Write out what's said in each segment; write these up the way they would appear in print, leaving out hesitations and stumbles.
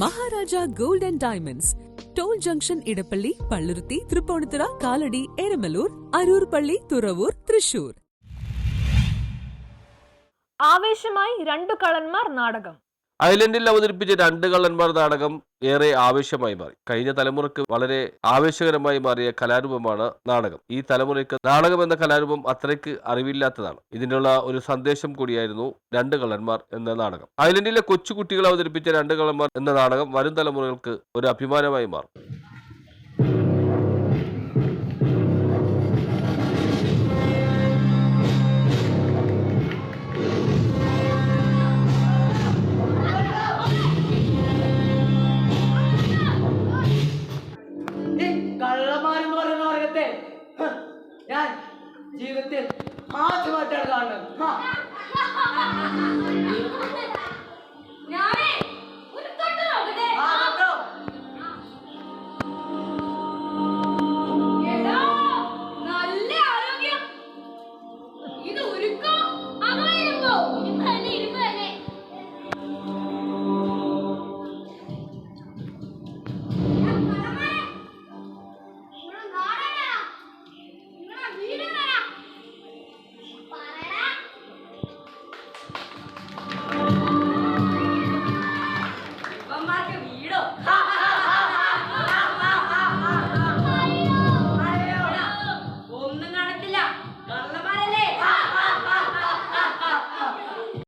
Maharaja gold and diamonds, toll junction, Edappally, Palluruthy, Thrippunithura, Kalady, Eramalloor, Aroor പള്ളി, തുറവൂർ, തൃശൂർ. ആവേശമായി രണ്ടു കള്ളന്മാർ നാടകം. ഐലൻഡിൽ അവതരിപ്പിച്ച രണ്ട് കള്ളന്മാർ നാടകം ഏറെ ആവേശമായി മാറി. കഴിഞ്ഞ തലമുറയ്ക്ക് വളരെ ആവേശകരമായി മാറിയ കലാരൂപമാണ് നാടകം. ഈ തലമുറയ്ക്ക് നാടകം എന്ന കലാരൂപം അത്രയ്ക്ക് അറിവില്ലാത്തതാണ്. ഇതിനുള്ള ഒരു സന്ദേശം കൂടിയായിരുന്നു രണ്ട് കള്ളന്മാർ എന്ന നാടകം. ഐലൻഡിലെ കൊച്ചുകുട്ടികൾ അവതരിപ്പിച്ച രണ്ട് കള്ളന്മാർ എന്ന നാടകം വരും തലമുറകൾക്ക് ഒരു അഭിമാനമായി മാറും. കള്ളന്മാരെന്ന് പറയുന്ന വർഗത്തെ ഞാൻ ജീവിതത്തിൽ ആദ്യമായിട്ടാണ് കാണുന്നത്.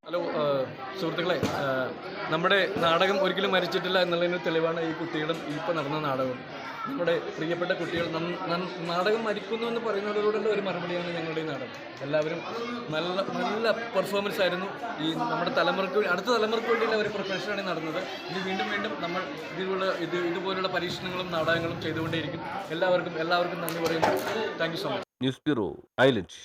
ഹലോ സുഹൃത്തുക്കളെ, നമ്മുടെ നാടകം ഒരിക്കലും മരിച്ചിട്ടില്ല എന്നുള്ളതിന് തെളിവാണ് ഈ കുട്ടികളും ഇപ്പോൾ നടന്ന നാടകവും. നമ്മുടെ പ്രിയപ്പെട്ട കുട്ടികൾ നാടകം മരിക്കുന്നു എന്ന് പറയുന്നവരോടുള്ള ഒരു മറുപടിയാണ് ഞങ്ങളുടെ ഈ നാടകം. എല്ലാവരും നല്ല നല്ല പെർഫോമൻസ് ആയിരുന്നു. ഈ നമ്മുടെ അടുത്ത തലമുറയ്ക്ക് വേണ്ടിയുള്ള ഒരു പ്രൊഫഷനാണ് നടന്നത്. ഇത് വീണ്ടും വീണ്ടും നമ്മൾ ഇതുപോലുള്ള പരീക്ഷണങ്ങളും നാടകങ്ങളും ചെയ്തുകൊണ്ടേയിരിക്കും. എല്ലാവർക്കും നന്ദി പറയുന്നു. Thank you so much. News bureau, island.